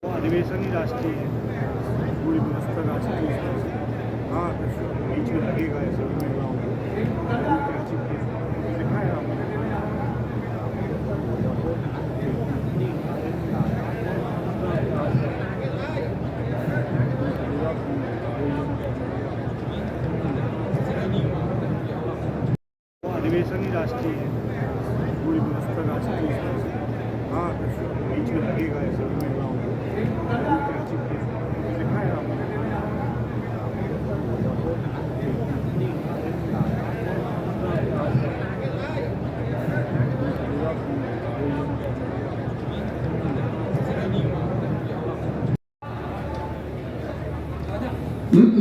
अधिवेशन ही राष्ट्रीय है, पूरी व्यवस्था राष्ट्रीय स्तर से। हाँ, बीच में लगेगा ऐसे महिलाओं को लिखा है आपने। अधिवेशन ही राष्ट्रीय है, पूरी व्यवस्था राष्ट्रीय स्तर से। हाँ, बीच में लगेगा ऐसे महिलाओं को लिखा है आपने।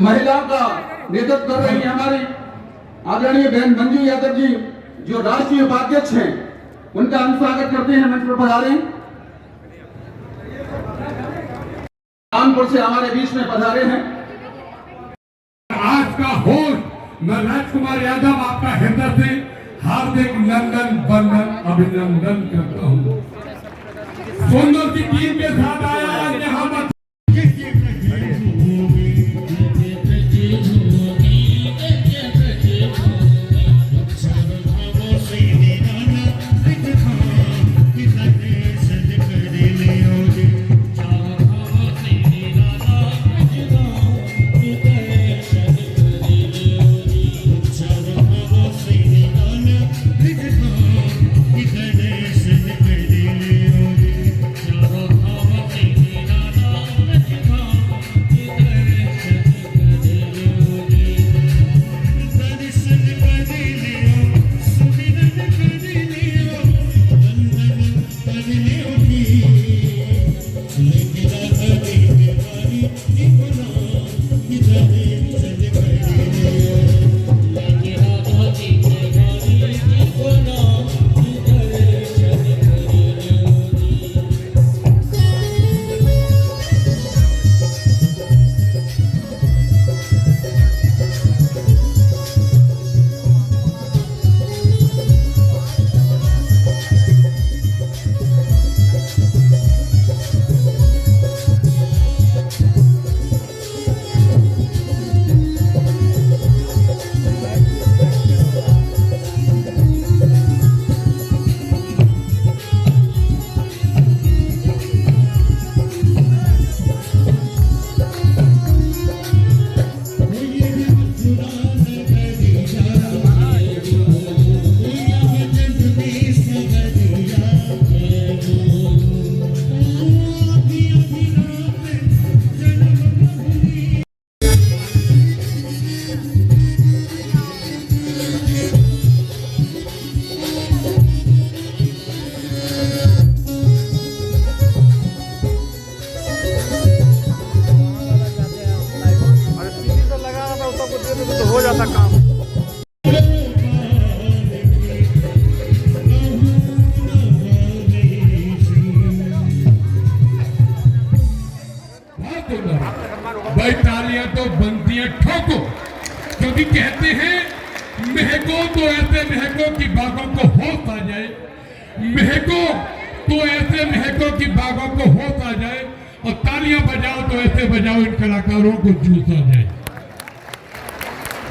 महिलाओं का नेतृत्व कर रही हमारी आदरणीय बहन मंजू यादव जी, जो राष्ट्रीय उपाध्यक्ष हैं, उनका हम स्वागत करते हैं। मंच पर पधारे। कानपुर से हमारे बीच में पधारे हैं। आज का होस्ट मैं राजकुमार यादव आपका हृदय से हार्दिक लंदन वंदन अभिनंदन करता हूँ। सुंदर की टीम के साथ आया आज यहाँ पर हो जाता काम। भाई तालियां तो बनती हैं ठोको, क्योंकि कहते हैं महको तो ऐसे महको कि बागों को होश आ जाए, महको तो ऐसे महको कि बागों को होश आ जाए, और तालियां बजाओ तो ऐसे बजाओ इन कलाकारों को जूस आ जाए,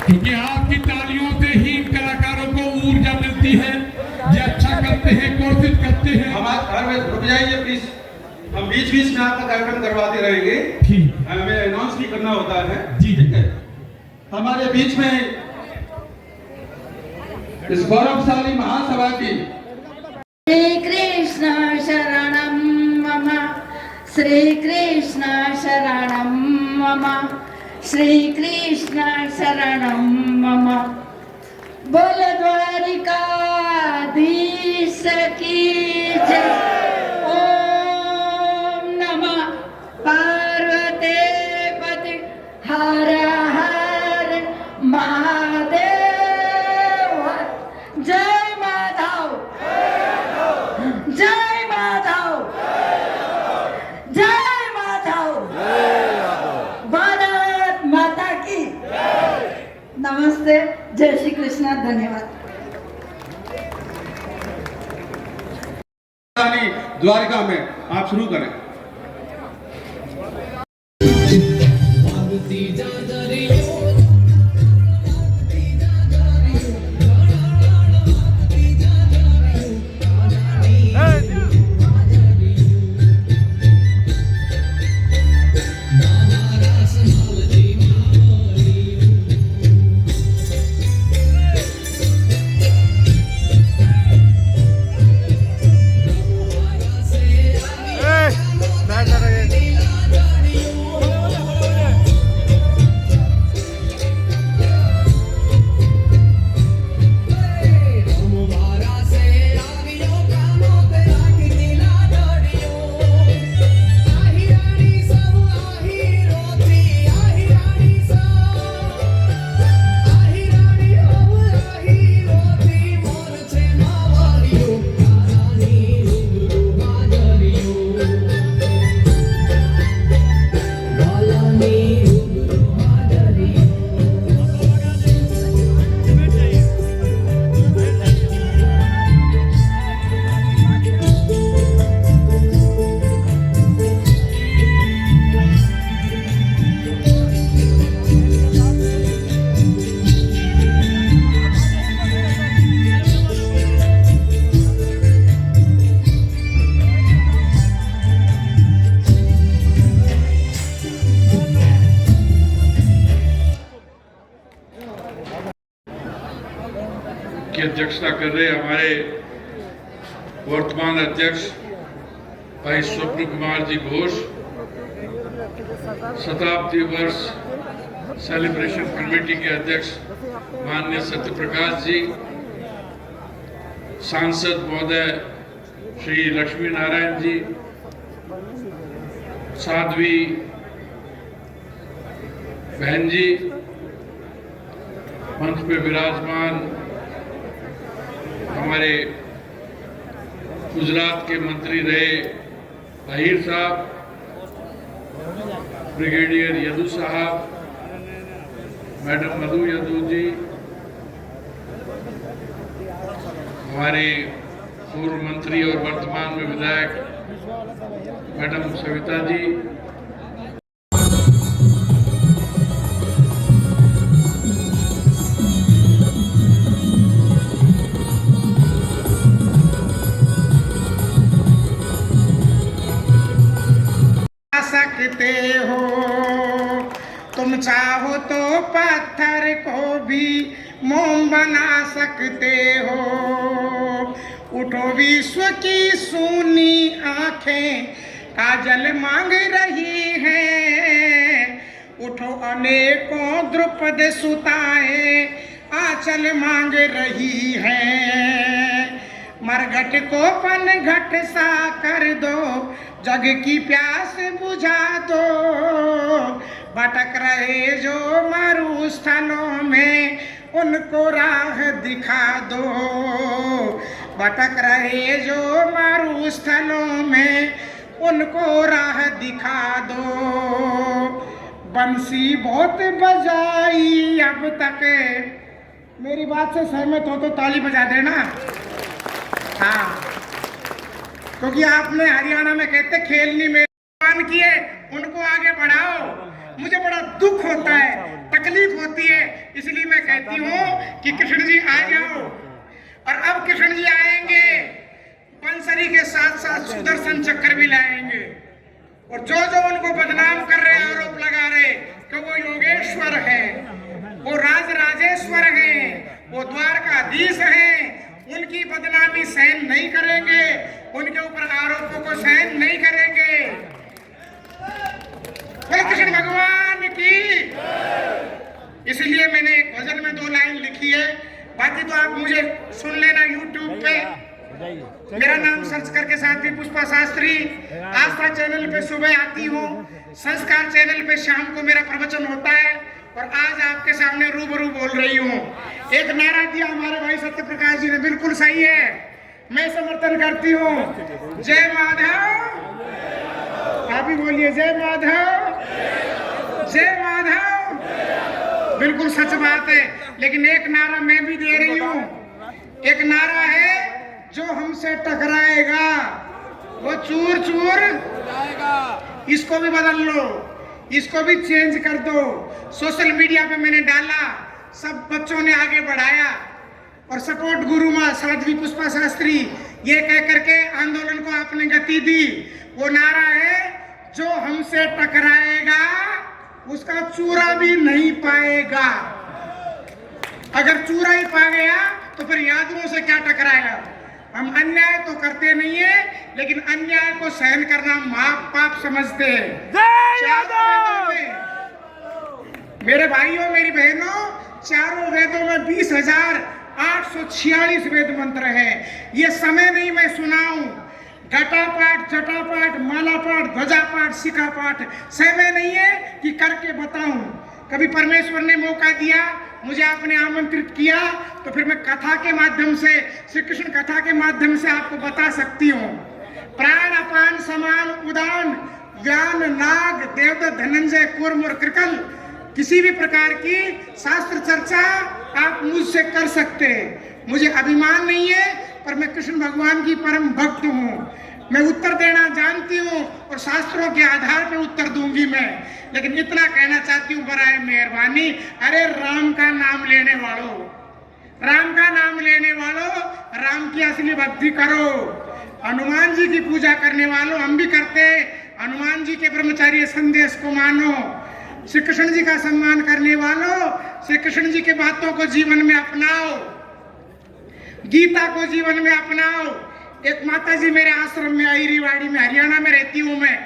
क्योंकि आपकी तालियों से ही इन कलाकारों को ऊर्जा मिलती है। ये अच्छा करते हैं, कोशिश करते हैं। हमारे रुक जाइए प्लीज, हम बीच बीच में आपका कार्यक्रम करवाते रहेंगे। ठीक, हमें अनाउंस भी करना होता है। जी ठीक है। हमारे बीच में इस गौरवशाली महासभा की श्री कृष्ण शरणं मम, श्री कृष्ण शरणं मम, श्री कृष्ण शरणं मम। बोल द्वारिकाधीश की जय। ओम नमः पार्वती पति हर हर महादेव। जय माधव, जय माधव, जय माधव। भारत माता की नमस्ते, जय श्री कृष्ण, धन्यवाद। द्वारिका में आप शुरू करें। अध्यक्षता कर रहे हमारे वर्तमान अध्यक्ष भाई स्वप्न कुमार जी घोष, शताब्दी वर्ष सेलिब्रेशन कमेटी के अध्यक्ष माननीय सत्य प्रकाश जी, सांसद महोदय श्री लक्ष्मी नारायण जी, साध्वी बहन जी, मंच पे विराजमान हमारे गुजरात के मंत्री रहे अहीर साहब, ब्रिगेडियर यदु साहब, मैडम मधु यदु जी, हमारे पूर्व मंत्री और वर्तमान में विधायक मैडम सविता जी, सकते हो तुम, चाहो तो पत्थर को भी मोम बना सकते हो। उठो विश्व की सूनी आंखें काजल मांग रही हैं, उठो अनेकों द्रुपद सुताएं आंचल मांग रही हैं। मरघट को पनघट सा कर दो, जग की प्यास बुझा दो। भटक रहे जो मरुस्थलों में उनको राह दिखा दो। भटक रहे जो मरुस्थलों में उनको राह दिखा दो। बंसी बहुत बजाई अब तक, मेरी बात से सहमत हो तो ताली बजा देना। हाँ, क्योंकि आपने हरियाणा में कहते खेलनी में मान किए, उनको आगे बढ़ाओ। मुझे बड़ा दुख होता है, तकलीफ होती है, इसलिए मैं कहती हूँ कि कृष्ण जी आ जाओ। और अब कृष्ण जी आएंगे, बंसरी के साथ साथ सुदर्शन चक्र भी लाएंगे। और जो जो उनको बदनाम कर रहे, आरोप लगा रहे कि वो योगेश्वर है, वो राज राजेश्वर है, वो द्वारकाधीश है, उनकी बदनामी सहन नहीं करेंगे, उनके ऊपर आरोपों को सहन नहीं करेंगे। बोले कृष्ण भगवान की। इसलिए मैंने एक भजन में 2 लाइन लिखी है, बाकी तो आप मुझे सुन लेना यूट्यूब पे। मेरा नाम सर्च करके साथी पुष्पा शास्त्री। आस्था चैनल पे सुबह आती हूँ, संस्कार चैनल पे शाम को मेरा प्रवचन होता है, और आज आपके सामने रूबरू बोल रही हूँ। एक नारा दिया हमारे भाई सत्य प्रकाश जी ने, बिल्कुल सही है, मैं समर्थन करती हूँ। जय माधव, आप भी बोलिए जय माधव, जय माधव। बिल्कुल सच बात है, लेकिन एक नारा मैं भी दे रही हूँ। एक नारा है, जो हमसे टकराएगा वो चूर चूर जाएगा। इसको भी बदल लो, इसको भी चेंज कर दो। सोशल मीडिया पे मैंने डाला, सब बच्चों ने आगे बढ़ाया, और सपोर्ट गुरु माँ साध्वी पुष्पा शास्त्री ये कह करके आंदोलन को आपने गति दी। वो नारा है, जो हमसे टकराएगा उसका चूरा भी नहीं पाएगा। अगर चूरा ही पा गया तो फिर यादवों से क्या टकराएगा। हम अन्याय तो करते नहीं है, लेकिन अन्याय को सहन करना पाप समझते हैं। मेरे भाइयों मेरी बहनों, चारों वेदों में 20,846 वेद मंत्र है। ये समय नहीं मैं सुनाऊं, घटापाठ, जटापाठ, मालापाठ, ध्वजापाठ, शिखापाठ समय नहीं है कि करके बताऊं। कभी परमेश्वर ने मौका दिया, मुझे आपने आमंत्रित किया, तो फिर मैं कथा के माध्यम से, श्री कृष्ण कथा के माध्यम से आपको बता सकती हूँ। प्राण अपान समान उदान व्यान नाग देवदत्त धनंजय कूर्म और कृकल, किसी भी प्रकार की शास्त्र चर्चा आप मुझसे कर सकते हैं। मुझे अभिमान नहीं है, पर मैं कृष्ण भगवान की परम भक्त हूँ। मैं उत्तर देना जानती हूँ और शास्त्रों के आधार पर उत्तर दूंगी मैं। लेकिन इतना कहना चाहती हूँ, बराए मेहरबानी, अरे राम का नाम लेने वालों, राम का नाम लेने वालों, राम की असली भक्ति करो। हनुमान जी की पूजा करने वालों, हम भी करते, हनुमान जी के ब्रह्मचर्य संदेश को मानो। श्री कृष्ण जी का सम्मान करने वालों, श्री कृष्ण जी के बातों को जीवन में अपनाओ। गीता को जीवन में अपनाओ। एक माता जी मेरे आश्रम में आई, रिवाड़ी में, हरियाणा में रहती हूँ मैं,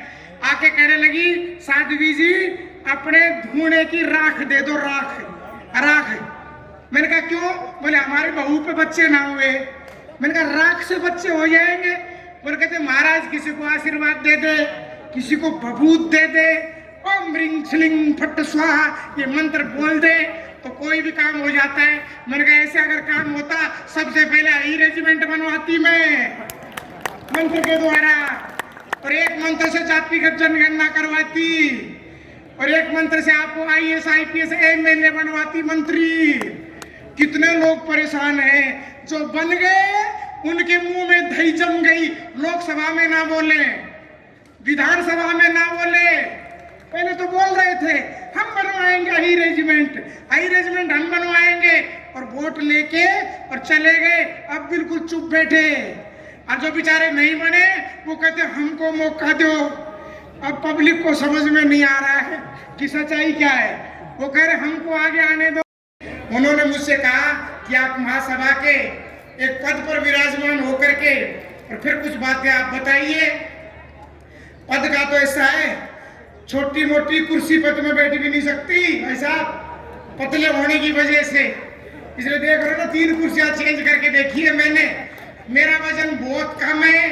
आके कहने लगी साध्वी जी अपने धुएं की राख दे दो, राख। मैंने कहा क्यों? बोले हमारे बहू पे बच्चे ना हुए। मैंने कहा राख से बच्चे हो जाएंगे? बोले कहते महाराज किसी को आशीर्वाद दे दे, किसी को बबूत दे दे, ओम रिंग छलिंग फट स्वाहा ये मंत्र बोल दे तो कोई भी काम हो जाता है। मैंने कहा ऐसे अगर काम होता सबसे पहले आई रेजिमेंट बनवाती मैं मंत्र के द्वारा, और एक मंत्र से जातिगत जनगणना करवाती, और एक मंत्र से आपको IAS IPS MLA बनवाती, मंत्री। कितने लोग परेशान हैं, जो बन गए उनके मुंह में दही जम गई, लोकसभा में ना बोले, विधानसभा में ना बोले। पहले तो बोल रहे थे हम बनवाएंगे आई रेजिमेंट हम बनवाएंगे, और वोट लेके और चले गए। अब बिल्कुल चुप बैठे, और जो बेचारे नहीं बने वो कहते हमको मौका दो। अब पब्लिक को समझ में नहीं आ रहा है कि सच्चाई क्या है। वो कह रहे हमको आगे आने दो। उन्होंने मुझसे कहा कि आप महासभा के एक पद पर विराजमान होकर के और फिर कुछ बातें आप बताइए। पद का तो ऐसा है, छोटी मोटी कुर्सी पर तो मैं बैठ भी नहीं सकती भाई साहब, पतले होने की वजह से। इसलिए देख रहे हो ना, 3 कुर्सियां चेंज करके देखी है मैंने। मेरा वजन बहुत कम है,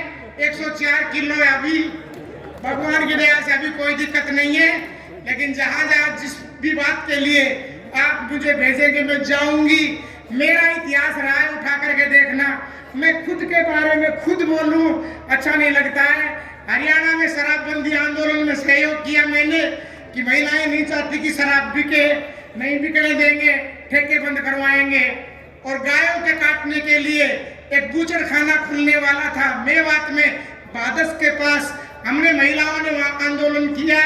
104 किलो है अभी, भगवान की दया से अभी कोई दिक्कत नहीं है। लेकिन जहां जिस भी बात के लिए आप मुझे भेजेंगे मैं जाऊंगी। मेरा इतिहास रहा है, उठा करके देखना। मैं खुद के बारे में खुद बोलूं अच्छा नहीं लगता है। हरियाणा में शराबबंदी आंदोलन में सहयोग किया मैंने कि महिलाएं नहीं चाहती कि शराब बिके, नहीं बिकने देंगे, ठेके बंद करवाएंगे। और गायों के काटने के लिए एक बूचर खाना खुलने वाला था मेवात में, बादस के पास। हमने महिलाओं ने वहां आंदोलन किया,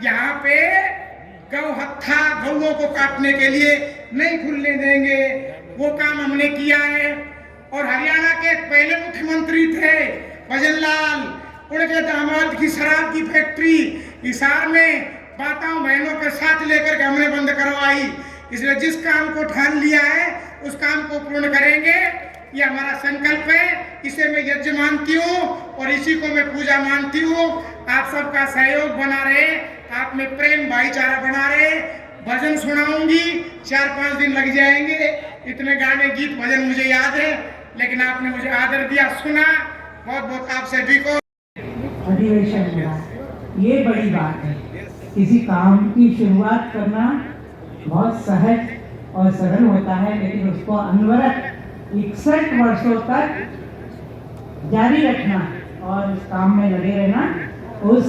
यहाँ पे गौ हत्था, गौओं को काटने के लिए नहीं खुलने देंगे, वो काम हमने किया है। और हरियाणा के पहले मुख्यमंत्री थे भजन लाल, उनके दामाद की शराब की फैक्ट्री हिसार में माताओं बहनों के साथ लेकर के हमने बंद करवाई। इसलिए जिस काम को ठान लिया है उस काम को पूर्ण करेंगे, ये हमारा संकल्प है। इसे मैं यज्ञ मानती हूँ और इसी को मैं पूजा मानती हूँ। आप सबका सहयोग बना रहे, आप में प्रेम भाईचारा बना रहे। भजन सुनाऊंगी, 4-5 दिन लग जाएंगे। इतने गाने गीत भजन मुझे याद है, लेकिन आपने मुझे आदर दिया, सुना। बहुत बहुत आप सभी को अधिवेशन हुआ, ये बड़ी बात है। किसी काम की शुरुआत करना बहुत सहज और सरल होता है, लेकिन उसको अनवरत 61 वर्षों तक जारी रखना और उस काम में लगे रहना, उस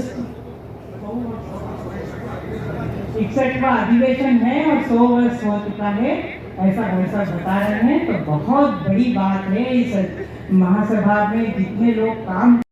61वां अधिवेशन है और 100 वर्ष हो चुका है, ऐसा भाई साहब बता रहे हैं। तो बहुत बड़ी बात है। इस महासभा में जितने लोग काम